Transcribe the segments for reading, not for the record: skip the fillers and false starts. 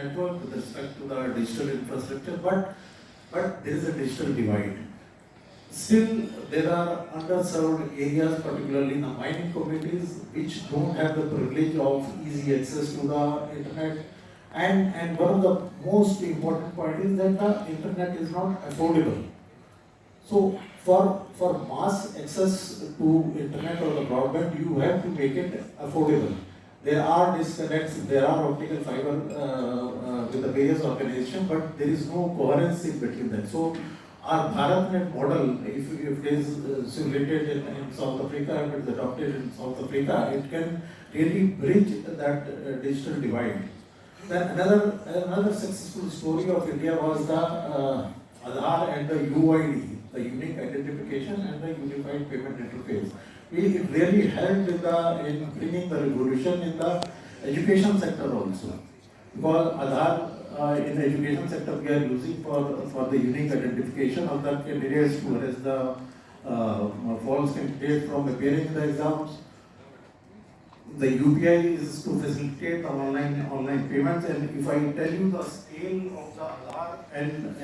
network with respect to the digital infrastructure, but there is a digital divide. Still, there are underserved areas, particularly in the mining communities, which don't have the privilege of easy access to the internet. And one of the most important point is that the internet is not affordable. So for mass access to internet or the broadband, you have to make it affordable. There are disconnects, there are optical fiber with the various organizations, but there is no coherence in between them. So our BharatNet model, if it is simulated in South Africa, if it is adopted in South Africa, it can really bridge that digital divide. Then another successful story of India was the Aadhaar and the UID, the unique identification and the unified payment interface. It really helped in bringing the revolution in the education sector also. Because Aadhaar in the education sector we are using for the unique identification of the candidates to arrest the false candidates from appearing in the exams. The UPI is to facilitate the online payments, and if I tell you the scale of the Aadhaar and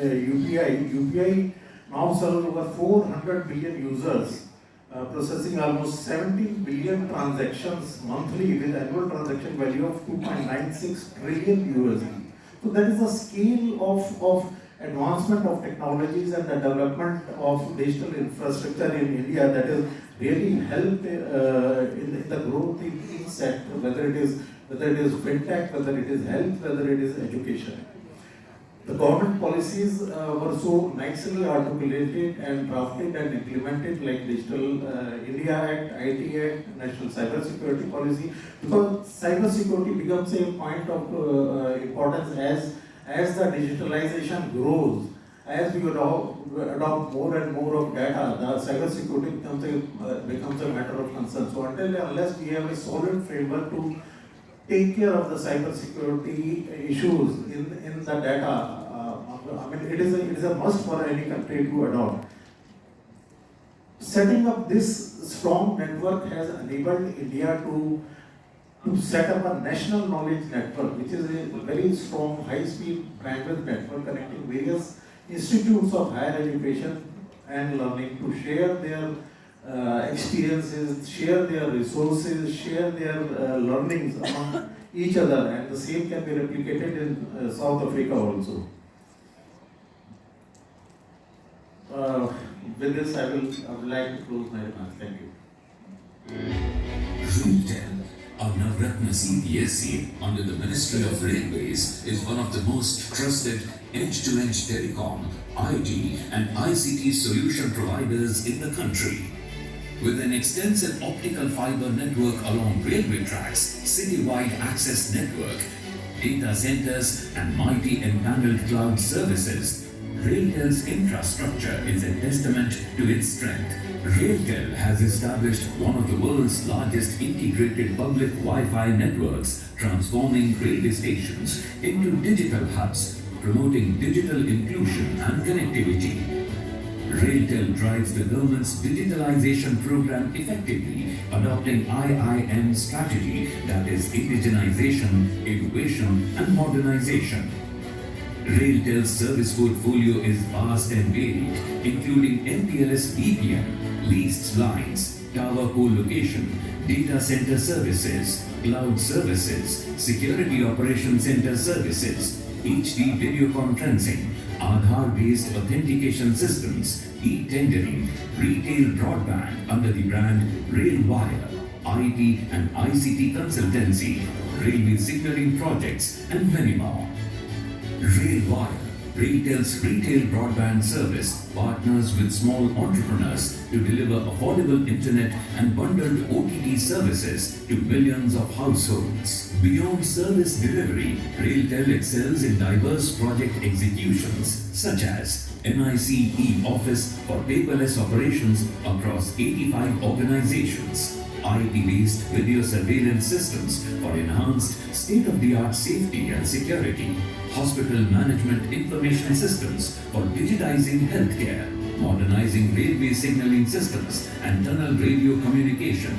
UPI now serves over 400 billion users, processing almost 17 billion transactions monthly with annual transaction value of 2.96 trillion USD. So that is the scale of advancement of technologies and the development of digital infrastructure in India that has really helped in the growth in each sector, whether it is fintech, whether it is health, whether it is education. The government policies were so nicely articulated and drafted and implemented, like Digital India Act, IT Act, National Cyber Security Policy, because cyber security becomes a point of importance as the digitalization grows. As we adopt more and more of data, the cyber security becomes a matter of concern. So unless we have a solid framework to take care of the cyber security issues in the data, it is a must for any country to adopt. Setting up this strong network has enabled India to set up a national knowledge network, which is a very strong high-speed bandwidth network connecting various institutes of higher education and learning to share their experiences, share their resources, share their learnings among each other, and the same can be replicated in South Africa also. With this, I would like to close my remarks. Thank you. RailTel, our Navratna CPSC under the Ministry of Railways, is one of the most trusted edge-to-edge telecom, IT and ICT solution providers in the country. With an extensive optical fiber network along railway tracks, citywide access network, data centers and mighty empaneled cloud services, RailTel's infrastructure is a testament to its strength. RailTel has established one of the world's largest integrated public Wi-Fi networks, transforming railway stations into digital hubs, promoting digital inclusion and connectivity. RailTel drives the government's digitalization program effectively, adopting IIM strategy, that is indigenization, innovation and modernization. RailTel's service portfolio is vast and varied, including MPLS VPN, leased lines, tower co-location, data center services, cloud services, security operation center services, HD video conferencing, Aadhaar-based authentication systems, e-tendering, retail broadband under the brand RailWire, IT and ICT consultancy, railway signaling projects, and many more. RailWire, RailTel's retail broadband service, partners with small entrepreneurs to deliver affordable internet and bundled OTT services to millions of households. Beyond service delivery, RailTel excels in diverse project executions such as NIC e-Office for paperless operations across 85 organizations, IP-based video surveillance systems for enhanced state-of-the-art safety and security, hospital management information systems for digitizing healthcare, modernizing railway signaling systems and tunnel radio communication,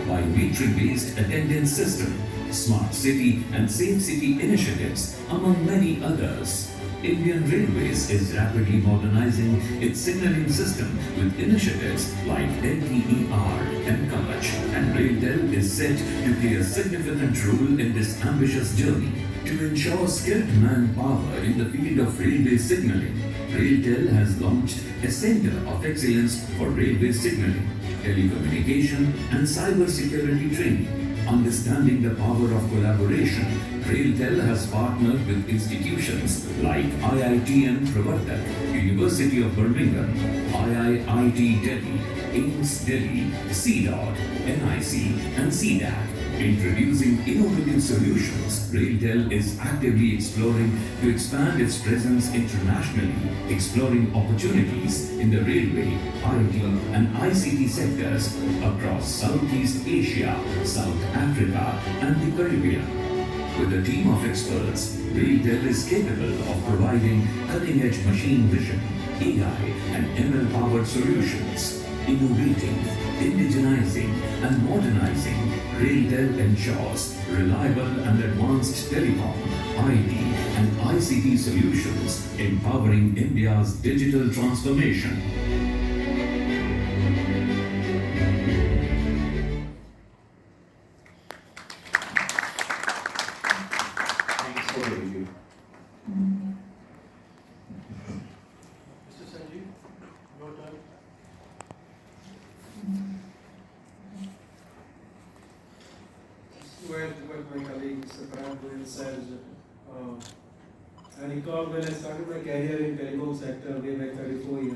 biometric-based attendance system, smart city and safe city initiatives, among many others. Indian Railways is rapidly modernizing its signaling system with initiatives like LTER and Kavach, and RailTel is set to play a significant role in this ambitious journey. To ensure skilled manpower in the field of railway signaling, RailTel has launched a Center of Excellence for Railway Signaling, Telecommunication and Cyber Security Training. Understanding the power of collaboration, RailTel has partnered with institutions like IITM Pravartak, University of Birmingham, IIIT Delhi, AIMS Delhi, CDOT, NIC and CDAC. Introducing innovative solutions, RailTel is actively exploring to expand its presence internationally, exploring opportunities in the railway, IT and ICT sectors across Southeast Asia, South Africa and the Caribbean. With a team of experts, RailTel is capable of providing cutting-edge machine vision, AI and ML-powered solutions. Innovating, indigenizing and modernizing, RailTel ensures reliable and advanced telecom, IT and ICT solutions, empowering India's digital transformation. Thanks for the review. Mr. Sanjeev, your turn. What my colleague Mr. Parag said, I recall when I started my career in telecom sector way back 34 years,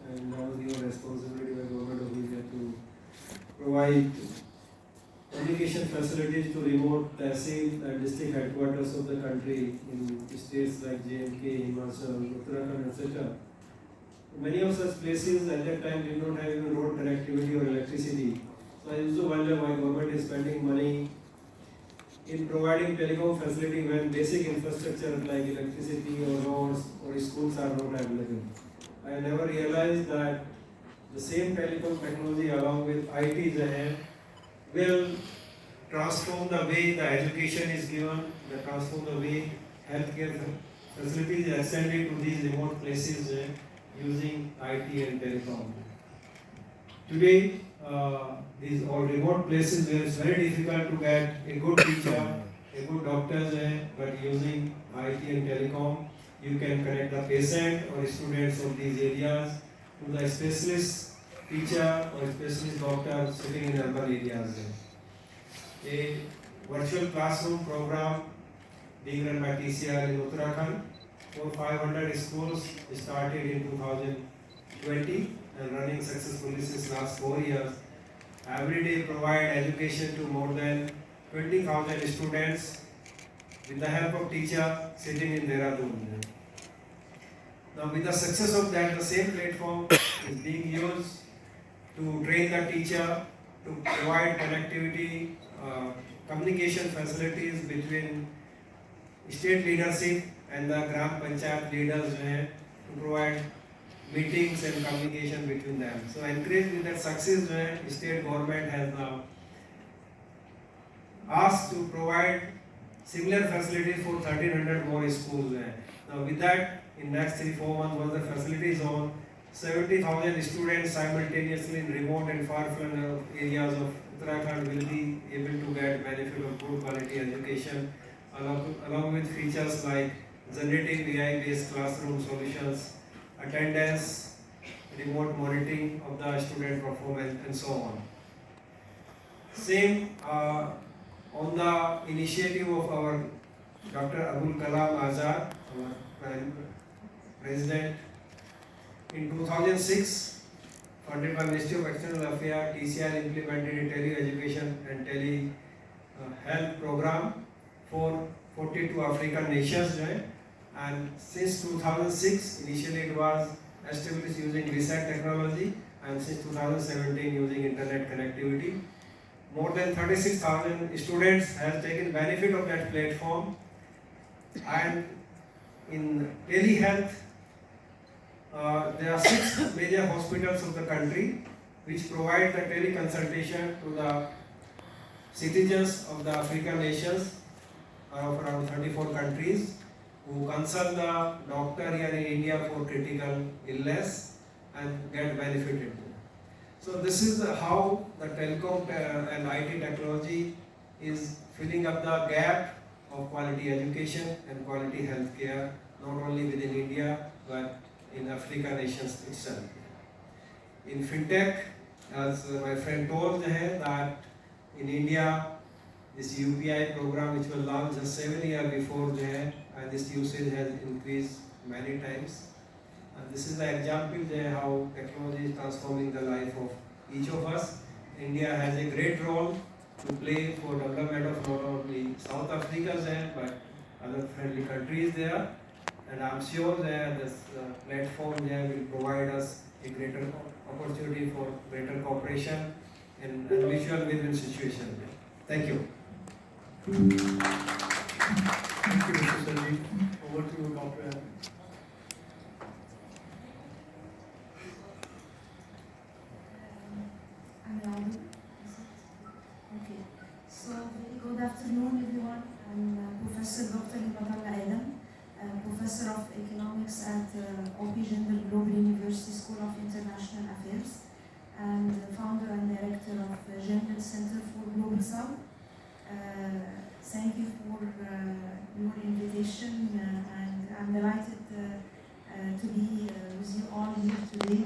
and I was given responsibility by government of India to provide communication facilities to remote tehsil and district headquarters of the country in states like JNK, Himachal, Uttarakhand, etc. Many of such places at that time did not have even road connectivity or electricity. So I used to wonder why government is spending money in providing telecom facility when basic infrastructure like electricity or roads or schools are not available. I never realized that the same telecom technology along with IT ahead will transform the way the education is given, transform the way healthcare facilities are extended to these remote places using IT and telecom. Today, these all remote places where it's very difficult to get a good teacher, a good doctor, but using IT and telecom, you can connect the patient or students of these areas to the specialist teacher or specialist doctor sitting in urban areas. A virtual classroom program being run by TCR in Uttarakhand for 500 schools started in 2020 and running successfully since last 4 years. Every day provide education to more than 20,000 students with the help of teacher sitting in Dehradun. Now with the success of that, the same platform is being used to train the teacher, to provide connectivity, communication facilities between state leadership and the Gram Panchayat leaders to provide meetings and communication between them. So encouraged with that success, state government has now asked to provide similar facilities for 1300 more schools. Now with that, in next 3-4 months, once the facility is on, 70,000 students simultaneously in remote and far-flung areas of Uttarakhand will be able to get benefit of good quality education along with features like generating AI-based classroom solutions, attendance, remote monitoring of the student performance and so on. Same on the initiative of our Dr. Abul Kalam Azad, our President, in 2006, funded by Ministry of External Affairs, TCR implemented a tele-education and tele-health program for 42 African nations. And since 2006, initially it was established using research technology, and since 2017 using internet connectivity. More than 36,000 students have taken benefit of that platform. And in telehealth, there are 6 major hospitals of the country which provide the teleconsultation to the citizens of the African nations of around 34 countries who consult the doctor here in India for critical illness and get benefited. So this is how the telecom and IT technology is filling up the gap of quality education and quality healthcare, not only within India but in African nations itself. In fintech, as my friend told that in India, this UPI program which was launched just 7 years before and this usage has increased many times. And this is the example how technology is transforming the life of each of us. India has a great role to play for development of not only South Africa but other friendly countries there. And I'm sure that this platform will provide us a greater opportunity for greater cooperation and mutual win-win situation. Thank you. Thank you, Mr. Sanjeev. Over to you, Dr. Adam. Okay. So, very good afternoon, everyone. I'm Professor Dr. Adam, Professor of Economics at Buisness Global University School of International Affairs, and founder and director of General Center for Global South. Thank you for your invitation, and I'm delighted to be with you all here today.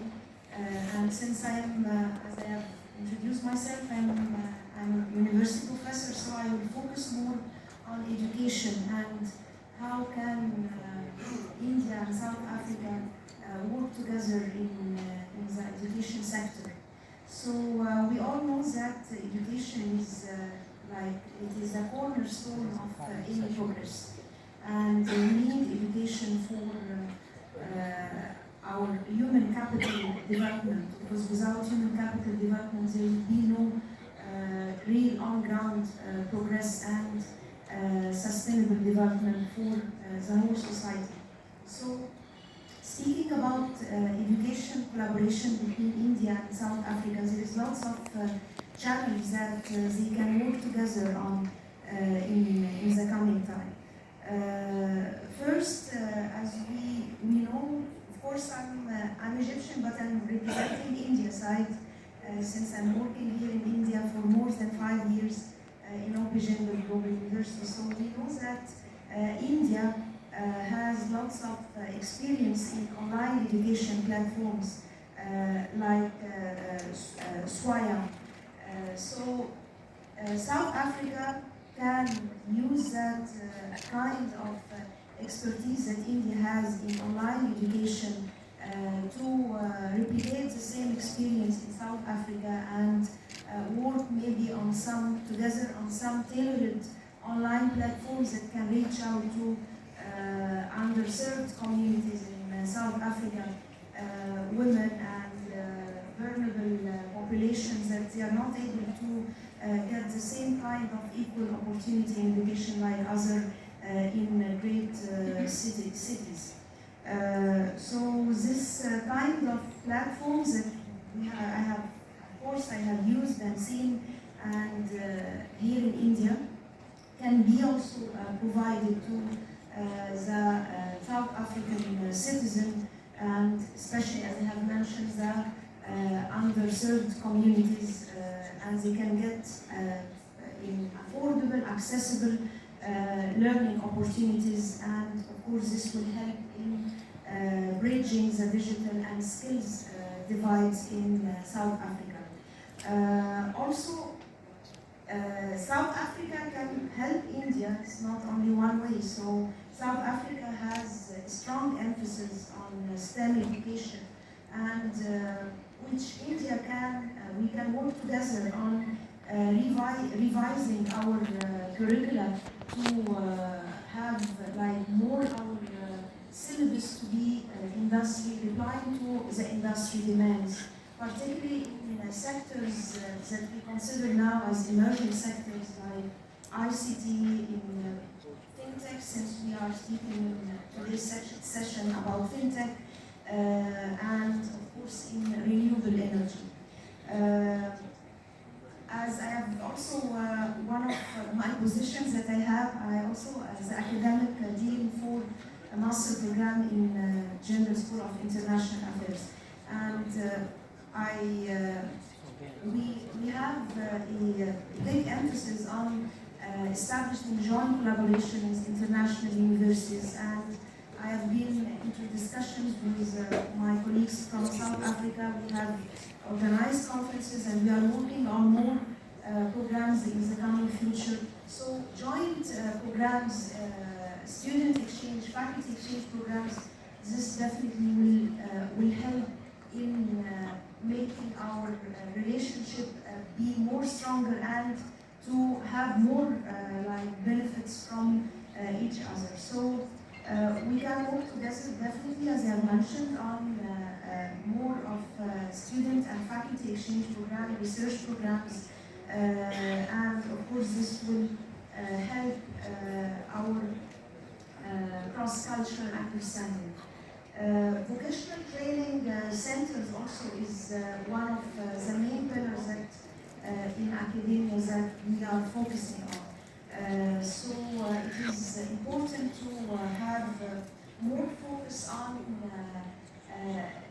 And since I am, as I have introduced myself, I'm a university professor, so I will focus more on education and how can India and South Africa work together in the education sector. So we all know that education is it is the cornerstone of any progress, and we need education for our human capital development, because without human capital development there will be no real on-ground progress and sustainable development for the whole society. So, speaking about education collaboration between India and South Africa, there is lots of challenges that they can work together on in the coming time. First, as we know, of course I'm Egyptian, but I'm representing India side since I'm working here in India for more than 5 years in Buisness Global University. So we know that India has lots of experience in online education platforms like Swaya. So South Africa can use that kind of expertise that India has in online education to replicate the same experience in South Africa and work maybe on some tailored online platforms that can reach out to underserved communities in South Africa, women and vulnerable populations, that they are not able to get the same kind of equal opportunity in education like other in great cities. So this kind of platforms that I have used and seen, and here in India, can be also provided to the South African citizen, and especially, as I have mentioned, the underserved communities, and they can get in affordable, accessible learning opportunities, and of course this will help in bridging the digital and skills divides in South Africa. Also, South Africa can help India. It's not only one way. So South Africa has a strong emphasis on STEM education, and which India we can work together on revising our curricula to have more our syllabus to be replying to the industry demands, particularly in sectors that we consider now as emerging sectors like ICT, in fintech, since we are speaking in today's session about fintech, and of course in renewable energy. as I have also one of my positions that I have, I also as academic dean for a master program in Gender School of International Affairs, and we have a big emphasis on establishing joint collaboration with international universities, and I have been into discussions with my colleagues from South Africa. We have organized conferences and we are working on more programs in the coming future. So joint programs, student exchange, faculty exchange programs, this definitely will help in making our relationship be more stronger and to have more like benefits from each other. So we can work together definitely, as I have mentioned, on more of student and faculty exchange programs, research programs, and of course this will help our cross-cultural understanding. Vocational training centers also is one of the main pillars that in academia that we are focusing on. So it is important to have more focus on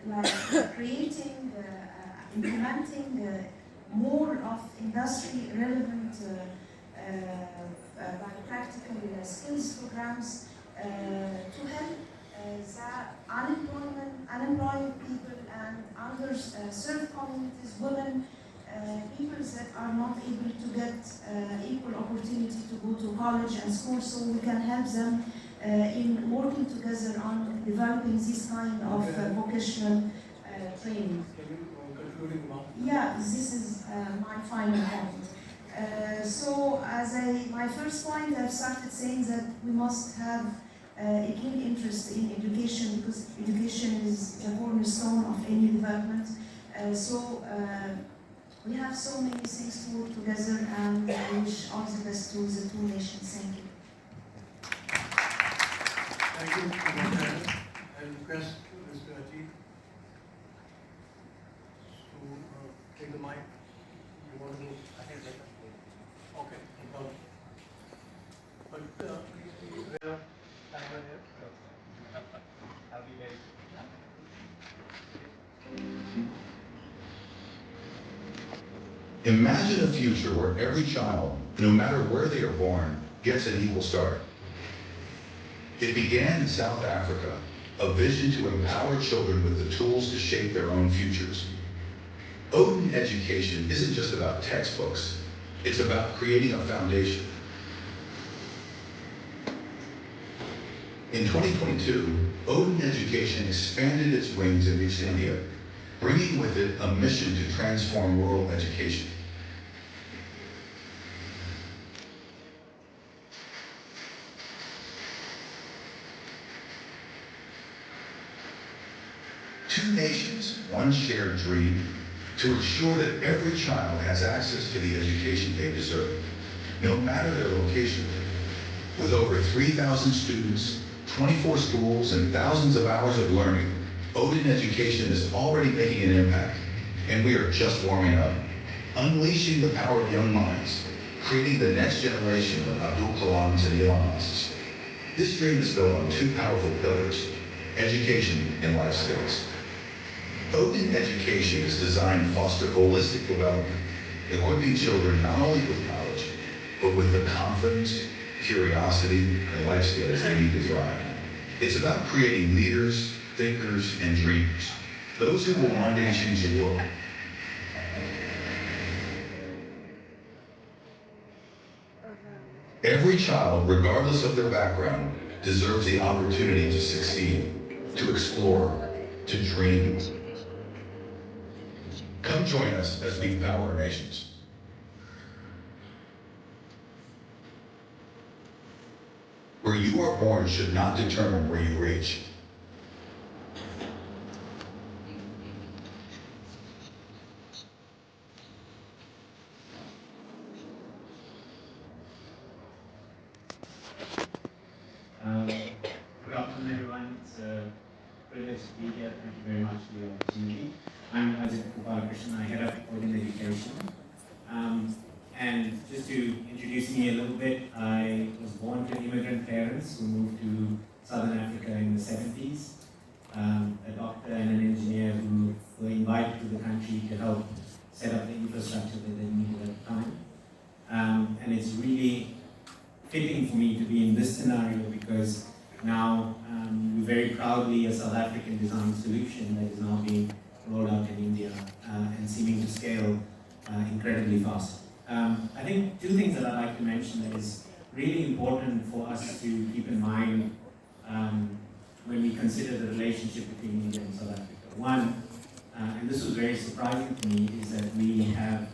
like creating, implementing more of industry relevant like practical skills programs to help the unemployed people and underserved communities, women, people that are not able to get equal opportunity to go to college and school, so we can help them in working together on developing this kind of vocational training. Can you conclude now? Yeah, this is my final point. So as my first point, I've started saying that we must have a keen interest in education, because education is the cornerstone of any development. We have so many things to work together, and I wish all the best to the two nations. Thank you. Thank you, Madam. I request Mr. Ajit to take the mic. You want to go ahead? Okay. But Imagine a future where every child, no matter where they are born, gets an equal start. It began in South Africa, a vision to empower children with the tools to shape their own futures. Odin education isn't just about textbooks, it's about creating a foundation. In 2022, Odin education expanded its wings and reached India, bringing with it a mission to transform rural education. Two nations, one shared dream, to ensure that every child has access to the education they deserve, no matter their location. With over 3,000 students, 24 schools, and thousands of hours of learning, Odin education is already making an impact, and we are just warming up, unleashing the power of young minds, creating the next generation of Abdul Kalams and Elon Musks. This dream is built on two powerful pillars: education and life skills. Odin education is designed to foster holistic development, equipping children not only with knowledge, but with the confidence, curiosity, and life skills they need to thrive. It's about creating leaders, thinkers, and dreamers, those who will one day change the world. Every child, regardless of their background, deserves the opportunity to succeed, to explore, to dream. Come join us as we power our nations. Where you are born should not determine where you reach. Good afternoon, everyone. It's a privilege to be here. Thank you very much for the opportunity. I'm Ajit Gopalakrishnan. I head up Odin Education. And just to introduce me a little bit, I was born to immigrant parents who moved to Southern Africa in the 70s. A doctor and an engineer who were invited to the country to help set up the infrastructure that they needed at the time. And it's really fitting for me to be in this scenario because now we're very proudly a South African design solution that is now being rolled out in India and seeming to scale incredibly fast. I think two things that I'd like to mention that is really important for us to keep in mind when we consider the relationship between India and South Africa. One, and this was very surprising to me, is that we have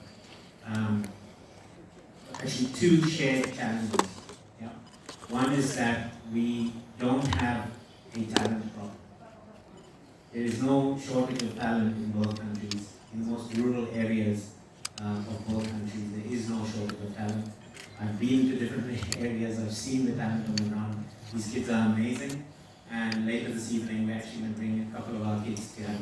actually two shared challenges. Yeah? One is that we don't have a talent problem. There is no shortage of talent in both countries. In the most rural areas of both countries, there is no shortage of talent. I've been to different areas, I've seen the talent on the ground. These kids are amazing. And later this evening, we're actually going to bring a couple of our kids to have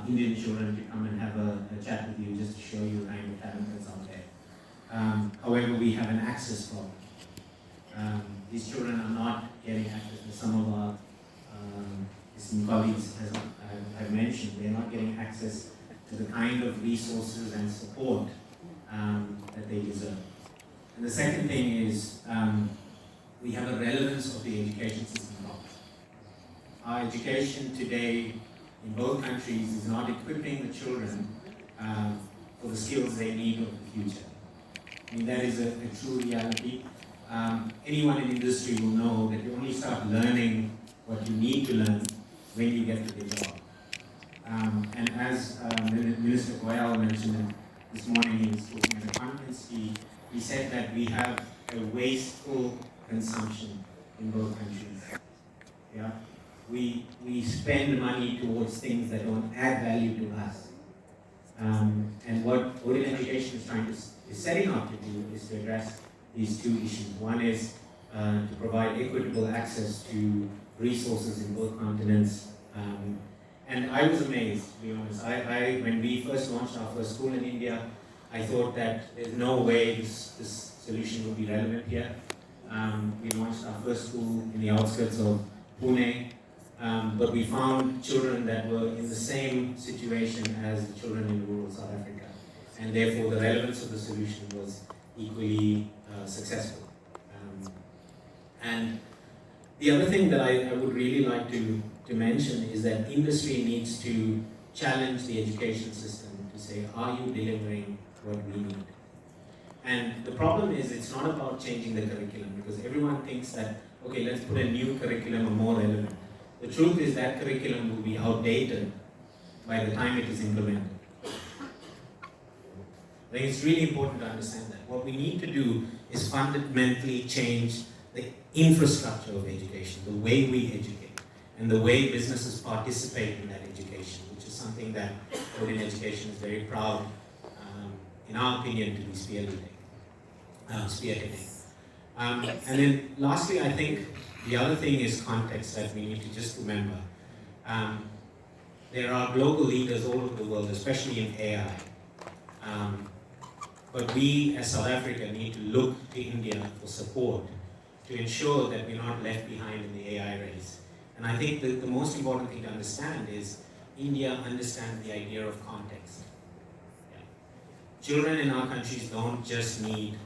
Indian children to come and have a chat with you just to show you the kind of talent that's out there. However, we have an access problem. These children are not getting access to some of our esteemed colleagues, as I've mentioned, they're not getting access to the kind of resources and support that they deserve. And the second thing is we have a relevance of the education system problem. Our education today in both countries is not equipping the children for the skills they need of the future. I mean, that is a true reality. Anyone in industry will know that you only start learning what you need to learn when you get to the job. And as Minister Goyal mentioned this morning, he was talking at a conference, he said that we have a wasteful consumption in both countries. Yeah? We spend money towards things that don't add value to us. And what Odin Education is setting out to do is to address these two issues. One is to provide equitable access to resources in both continents. And I was amazed, to be honest. When we first launched our first school in India, I thought that there's no way this solution would be relevant here. We launched our first school in the outskirts of Pune, but we found children that were in the same situation as the children in rural South Africa. And therefore the relevance of the solution was equally successful. And the other thing that I would really like to mention is that industry needs to challenge the education system to say, are you delivering what we need? And the problem is it's not about changing the curriculum because everyone thinks that, okay, let's put a new curriculum or more relevant. The truth is that curriculum will be outdated by the time it is implemented. I think it's really important to understand that. What we need to do is fundamentally change the infrastructure of education, the way we educate, and the way businesses participate in that education, which is something that Odin Education is very proud, in our opinion, to be spearheading. And then lastly, I think the other thing is context that we need to just remember. There are global leaders all over the world, especially in AI. But we as South Africa need to look to India for support to ensure that we're not left behind in the AI race. And I think the most important thing to understand is India understands the idea of context. Yeah. Children in our countries don't just need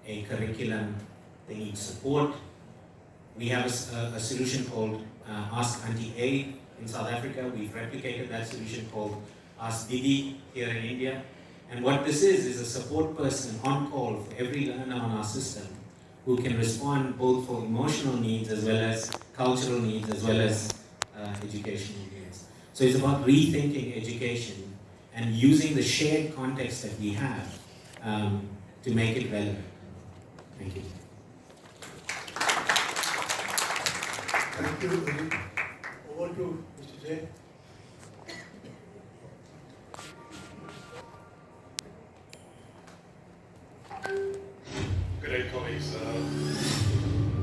a curriculum, they need support. We have a solution called Ask Auntie A in South Africa. We've replicated that solution called Ask Didi here in India. And what this is a support person on call for every learner on our system who can respond both for emotional needs as well as cultural needs as well as educational needs. So it's about rethinking education and using the shared context that we have to make it relevant. Thank you. Thank you. Over to Mr. Jay. Good day, colleagues.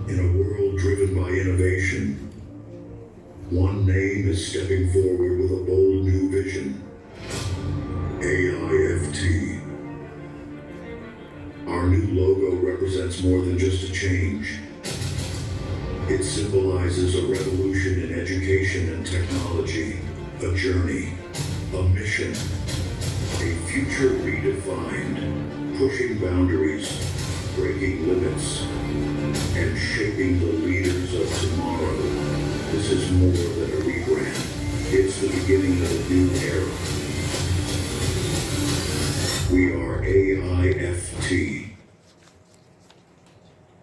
In a world driven by innovation, one name is stepping forward with a bold new vision. AIFT, represents more than just a change. It symbolizes a revolution in education and technology, a journey, a mission, a future redefined, pushing boundaries, breaking limits, and shaping the leaders of tomorrow. This is more than a rebrand. It's the beginning of a new era. We are AIFT.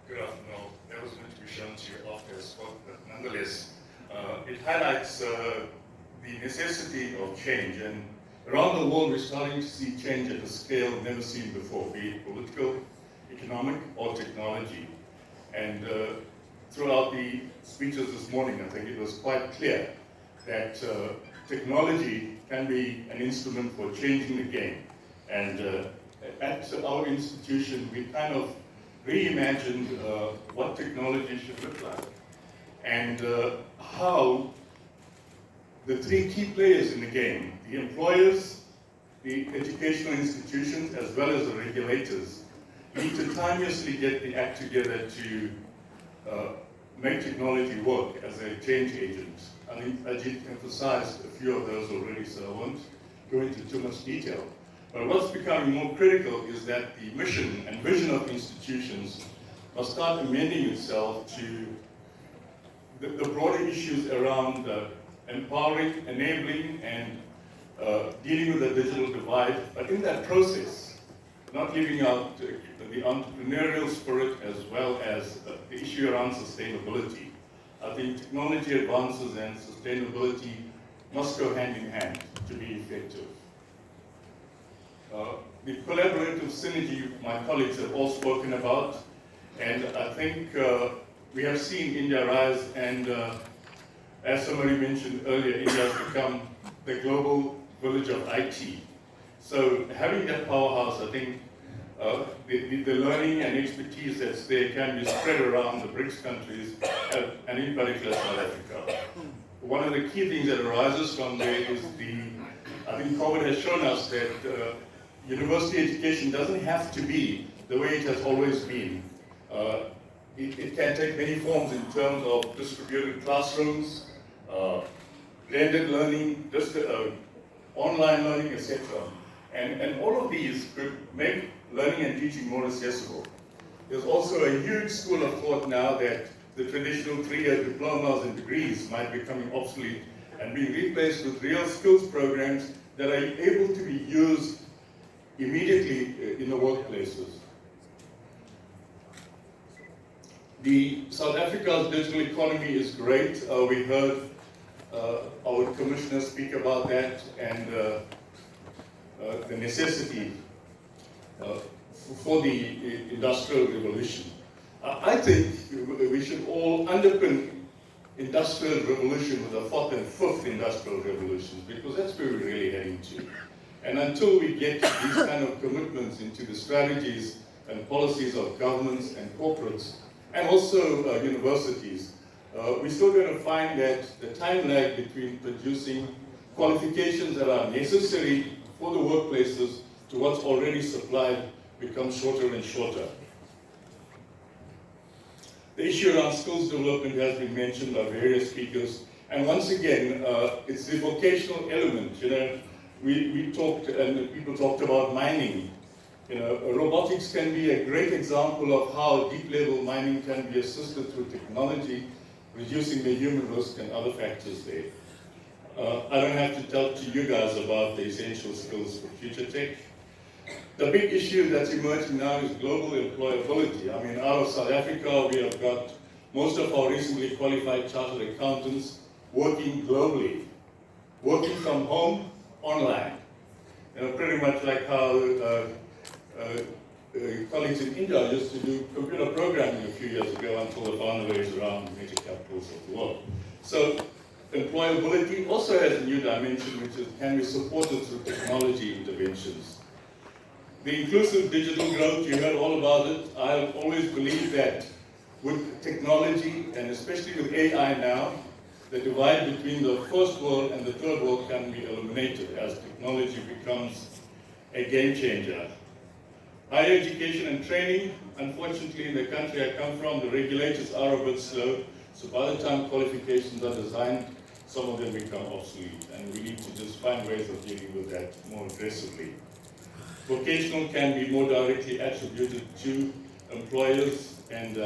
Good afternoon. That was meant to be shown to you after I spoke, but nonetheless, it highlights the necessity of change. And around the world, we're starting to see change at a scale never seen before, be it political, economic, or technology. And throughout the speeches this morning, I think it was quite clear that technology can be an instrument for changing the game. And at our institution, we kind of reimagined what technology should look like and how the three key players in the game, the employers, the educational institutions, as well as the regulators, need to timelessly get the act together to make technology work as a change agent. I think Ajit emphasized a few of those already, so I won't go into too much detail. But what's becoming more critical is that the mission and vision of institutions must start amending itself to the broader issues around empowering, enabling, and dealing with the digital divide. But in that process, not leaving out the entrepreneurial spirit as well as the issue around sustainability. I think technology advances and sustainability must go hand in hand to be effective. The collaborative synergy my colleagues have all spoken about, and I think we have seen India rise, and as somebody mentioned earlier, India has become the global village of IT. So having that powerhouse, I think the learning and expertise that's there can be spread around the BRICS countries, and in particular South Africa. One of the key things that arises from there is I think COVID has shown us that university education doesn't have to be the way it has always been. It can take many forms in terms of distributed classrooms, blended learning, online learning, etc. And all of these could make learning and teaching more accessible. There's also a huge school of thought now that the traditional 3-year diplomas and degrees might be becoming obsolete and being replaced with real skills programs that are able to be used immediately in the workplaces. The South Africa's digital economy is great. We heard our commissioner speak about that and the necessity for the industrial revolution. I think we should all underpin industrial revolution with the 4th and 5th industrial revolutions, because that's where we're really heading to. And until we get these kind of commitments into the strategies and policies of governments and corporates, and also universities, we're still going to find that the time lag between producing qualifications that are necessary for the workplaces to what's already supplied becomes shorter and shorter. The issue around skills development has been mentioned by various speakers, and once again, it's the vocational element. You know, we talked, and people talked about mining. You know, robotics can be a great example of how deep-level mining can be assisted through technology, reducing the human risk and other factors there. I don't have to talk to you guys about the essential skills for future tech. The big issue that's emerging now is global employability. I mean, out of South Africa, we have got most of our recently qualified chartered accountants working globally, working from home, online. You know, pretty much like how colleagues in India used to do computer programming a few years ago until they found their ways around major capitals of the world. So employability also has a new dimension, which can be supported through technology interventions. The inclusive digital growth, you heard all about it. I always believe that with technology, and especially with AI now, the divide between the first world and the third world can be eliminated as technology becomes a game changer. Higher education and training, unfortunately in the country I come from, the regulators are a bit slow, so by the time qualifications are designed, some of them become obsolete, and we need to just find ways of dealing with that more aggressively. Vocational can be more directly attributed to employers, and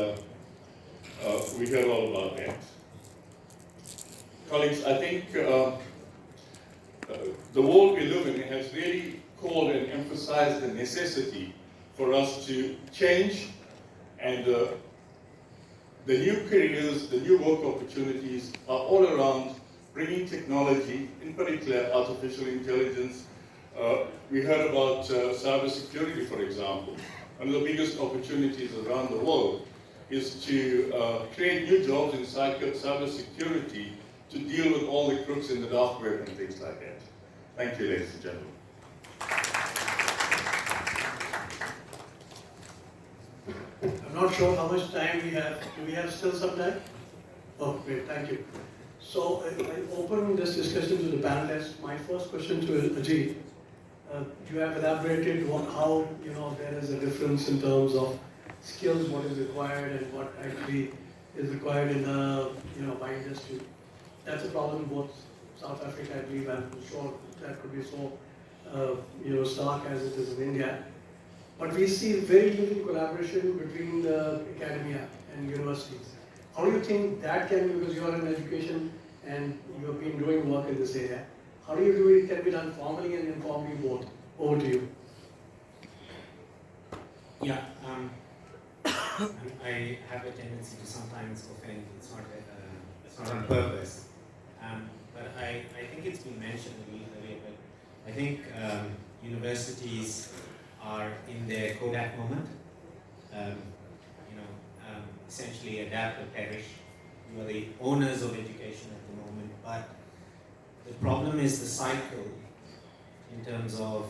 we heard all about that. Colleagues, I think the world we live in has really called and emphasized the necessity for us to change, and the new careers, the new work opportunities are all around bringing technology, in particular artificial intelligence. We heard about cyber security, for example. One of the biggest opportunities around the world is to create new jobs in cyber security to deal with all the crooks in the dark web and things like that. Thank you, ladies and gentlemen. I'm not sure how much time we have. Do we have still some time? Oh, great, thank you. So I open this discussion to the panelists. My first question to Ajit. You have elaborated on how there is a difference in terms of skills, what is required, and what actually is required in by industry. That's a problem in both South Africa, I believe. I'm sure that could be so stark as it is in India. But we see very little collaboration between the academia and universities. How do you think that can be, because you are in education and you have been doing work in this area, how do you do it? Can be done formally and informally both? Over to you. Yeah, I have a tendency to sometimes offend. It's not on purpose. But I think it's been mentioned earlier, but I think universities are in their Kodak moment. Essentially adapt or perish. You are the owners of education at the moment, but the problem is the cycle in terms of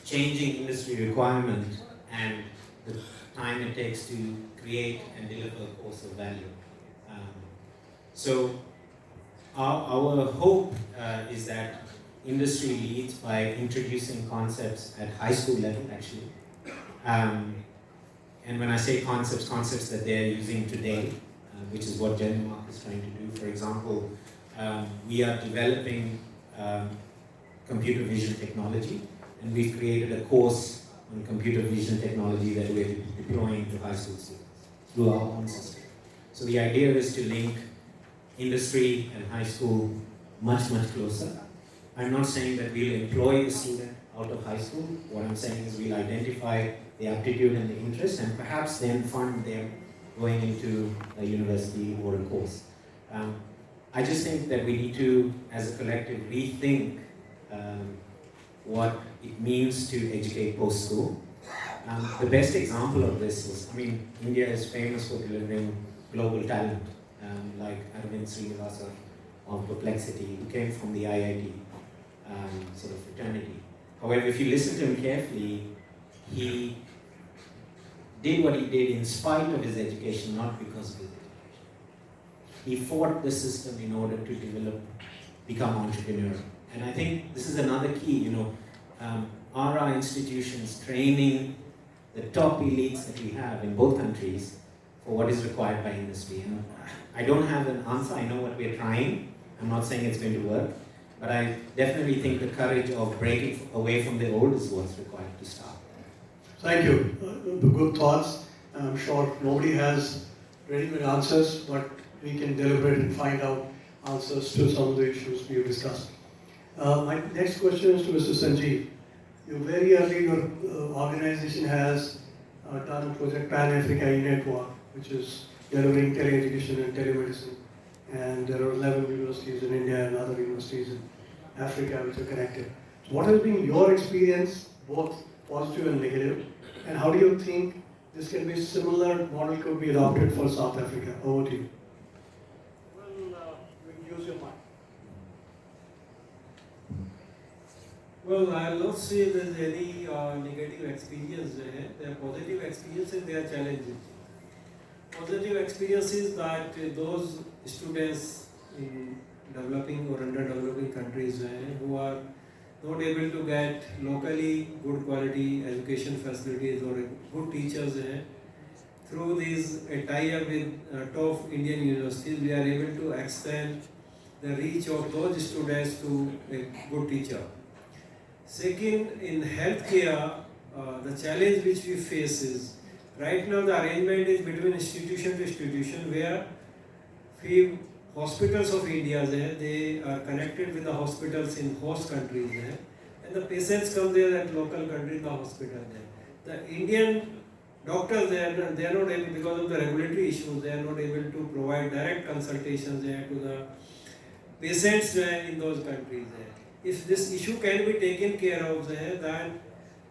changing industry requirement and the time it takes to create and deliver a course of value. So our hope is that industry leads by introducing concepts at high school level, actually. And when I say concepts that they're using today, which is what Denmark is trying to do. For example, we are developing computer vision technology, and we've created a course on computer vision technology that we're deploying to high school students through our own system. So the idea is to link industry and high school much, much closer. I'm not saying that we'll employ the student out of high school. What I'm saying is we'll identify the aptitude and the interest and perhaps then fund them going into a university or a course. I just think that we need to, as a collective, rethink what it means to educate post-school. The best example of this is, India is famous for delivering global talent, like Arvind Srinivasa of Perplexity, who came from the IIT sort of fraternity. However, if you listen to him carefully, he did what he did in spite of his education, not because of his education. He fought the system in order to become entrepreneurial. And I think this is another key, are our institutions training the top elites that we have in both countries for what is required by industry? And I don't have an answer. I know what we're trying. I'm not saying it's going to work, but I definitely think the courage of breaking away from the old is what's required to start. Thank you. Good thoughts. I'm sure nobody has ready-made answers, but we can deliberate and find out answers to some of the issues we've discussed. My next question is to Mr. Sanjeev. Very early, your organization has done a project Pan-Africa E-Network, which is delivering tele-education and telemedicine. And there are 11 universities in India and other universities in Africa which are connected. So what has been your experience, both positive and negative, and how do you think this can be a similar model could be adopted for South Africa? Over to you. Well, you can use your mic. Well, I'll not say there's any negative experience there. There are positive experiences, there are challenges. Positive experience is that those students in developing or underdeveloping countries who are not able to get locally good quality education facilities or good teachers हैं. Through these tie-up with top Indian universities, we are able to extend the reach of those students to a good teacher. Second, in healthcare, the challenge which we face is right now the arrangement is between institution to institution where few hospitals of India they are connected with the hospitals in host countries and the patients come there at local country the hospital there. The Indian doctors they are not able because of the regulatory issues they are not able to provide direct consultations to the patients in those countries. If this issue can be taken care of then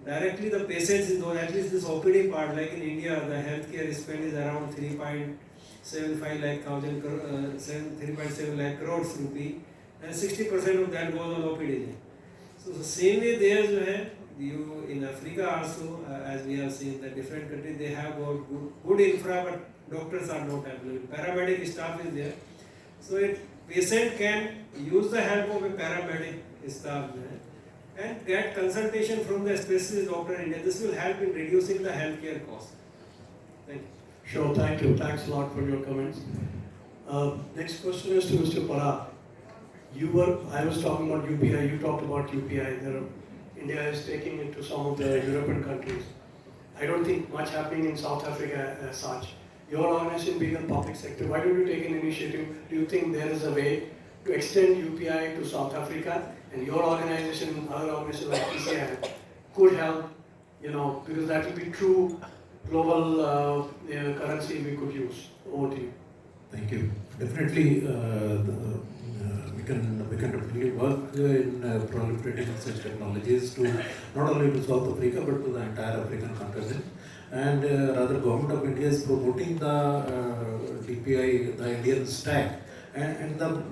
directly the patients in those, at least this OPD part, like in India, the healthcare spend is around 3.75 lakh thousand, 3.7 lakh crores rupee, and 60% of that goes on OPD. So the same way there, you in Africa also, as we have seen, the different countries they have got good infra, but doctors are not available. Paramedic staff is there, so a patient can use the help of a paramedic staff and get consultation from the specialist doctor in India. This will help in reducing the healthcare cost. Thank you. Sure, thank you. Thanks a lot for your comments. Next question is to Mr. Parag. I was talking about UPI, you talked about UPI. India is taking it to some of the European countries. I don't think much happening in South Africa as such. Your organization being in public sector, why don't you take an initiative? Do you think there is a way to extend UPI to South Africa? And your organization, other organizations like PCI could help, because that will be true global currency we could use. Over to you. Thank you. Definitely, we can definitely work in proliferating such technologies to not only to South Africa but to the entire African continent. And rather, Government of India is promoting the DPI, the Indian stack, and the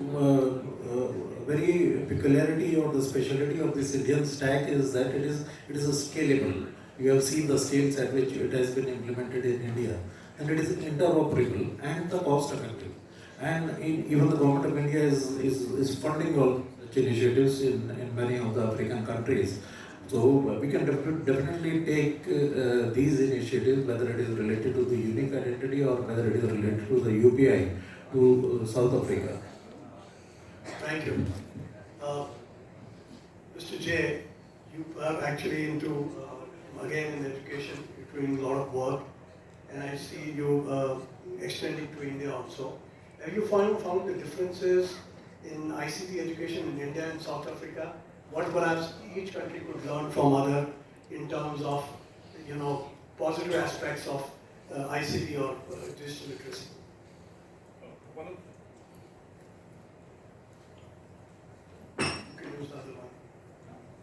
very peculiarity or the speciality of this Indian stack is that it is a scalable. You have seen the scales at which it has been implemented in India, and it is interoperable and the cost effective. And even the Government of India is funding all such initiatives in many of the African countries. So we can definitely take these initiatives, whether it is related to the unique identity or whether it is related to the UPI, to South Africa. Thank you. Mr. J, you are actually into, again in education, you're doing a lot of work, and I see you extending to India also. Have you found the differences in ICT education in India and South Africa? What perhaps each country could learn from other in terms of, positive aspects of ICT or digital literacy?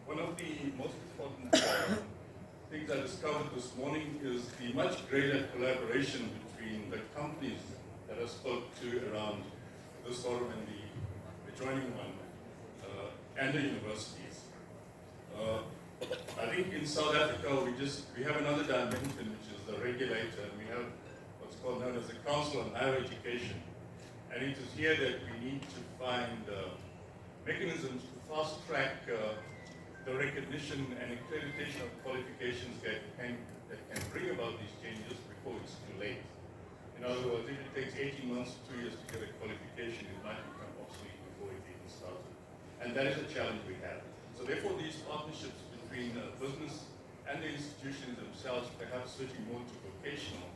One of the most important things I discovered this morning is the much greater collaboration between the companies that I spoke to around this forum and the adjoining one, and the universities. I think in South Africa we have another dimension, which is the regulator, and we have what's called known as the Council on Higher Education. And it is here that we need to find mechanisms to fast track the recognition and accreditation of qualifications that can bring about these changes before it's too late. In other words, if it takes 18 months to 2 years to get a qualification, it might become obsolete before it even started. And that is a challenge we have. So therefore, these partnerships between business and the institutions themselves, perhaps switching more to vocational,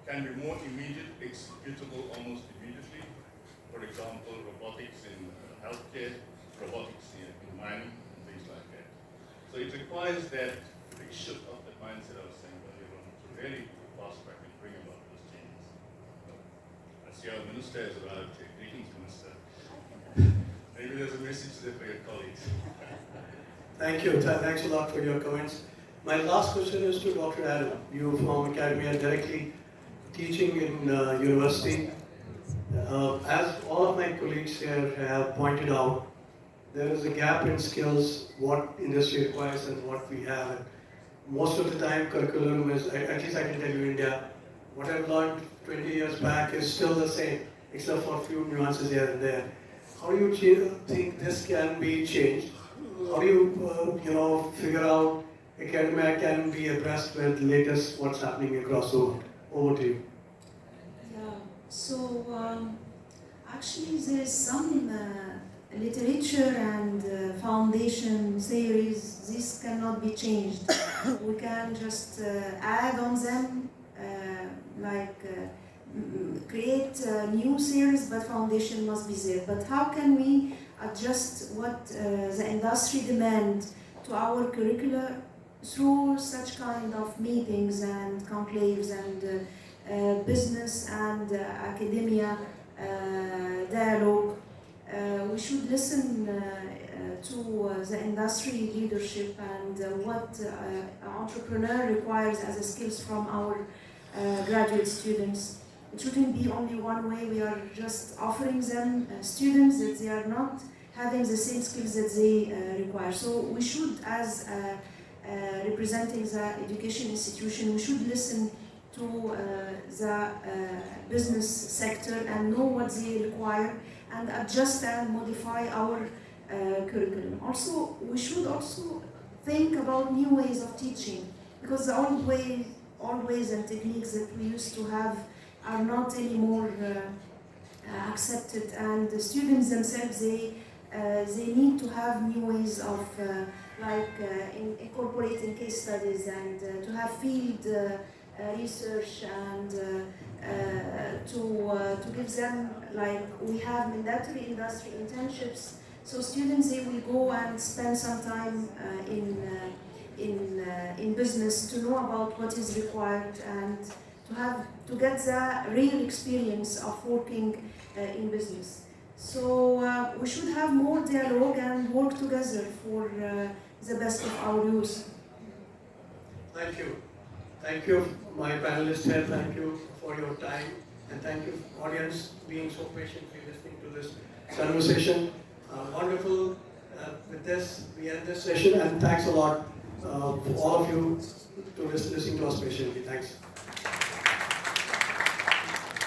can be more immediate, executable almost immediately. For example, robotics in healthcare, robotics in mining, and things like that. So it requires that big shift of the mindset I was saying earlier on to really fast track and bring about those changes. I see our minister has arrived here. Greetings, Minister. Maybe there's a message there for your colleagues. Thank you. Thanks a lot for your comments. My last question is to Dr. Adam. You from academia directly teaching in university. As all of my colleagues here have pointed out, there is a gap in skills, what industry requires and what we have. And most of the time curriculum is, at least I can tell you India, what I've learned 20 years back is still the same, except for a few nuances here and there. How do you think this can be changed? how do you, figure out academia can be abreast with latest what's happening across the world? Over to you. Yeah, so actually there is some literature and foundation theories, this cannot be changed. We can just add on them, create new theories, but foundation must be there. But how can we adjust what the industry demand to our curricula through such kind of meetings and conclaves and business and academia dialogue? We should listen to the industry leadership and what an entrepreneur requires as a skills from our graduate students. It shouldn't be only one way. We are just offering them students that they are not having the same skills that they require. So we should, as representing the education institution, we should listen to the business sector and know what they require and adjust and modify our curriculum. Also, we should also think about new ways of teaching, because the old ways and techniques that we used to have are not anymore accepted, and the students themselves, they need to have new ways of incorporating case studies and to have field research and to give them, like we have mandatory industry internships, so students, they will go and spend some time in business to know about what is required and to get the real experience of working in business. So we should have more dialogue and work together for the best of our youth. Thank you. Thank you, my panelists here. Thank you for your time. And thank you, audience, being so patiently listening to this conversation. Wonderful. With this, we end this session. And thanks a lot for all of you to listening to us patiently. Thanks.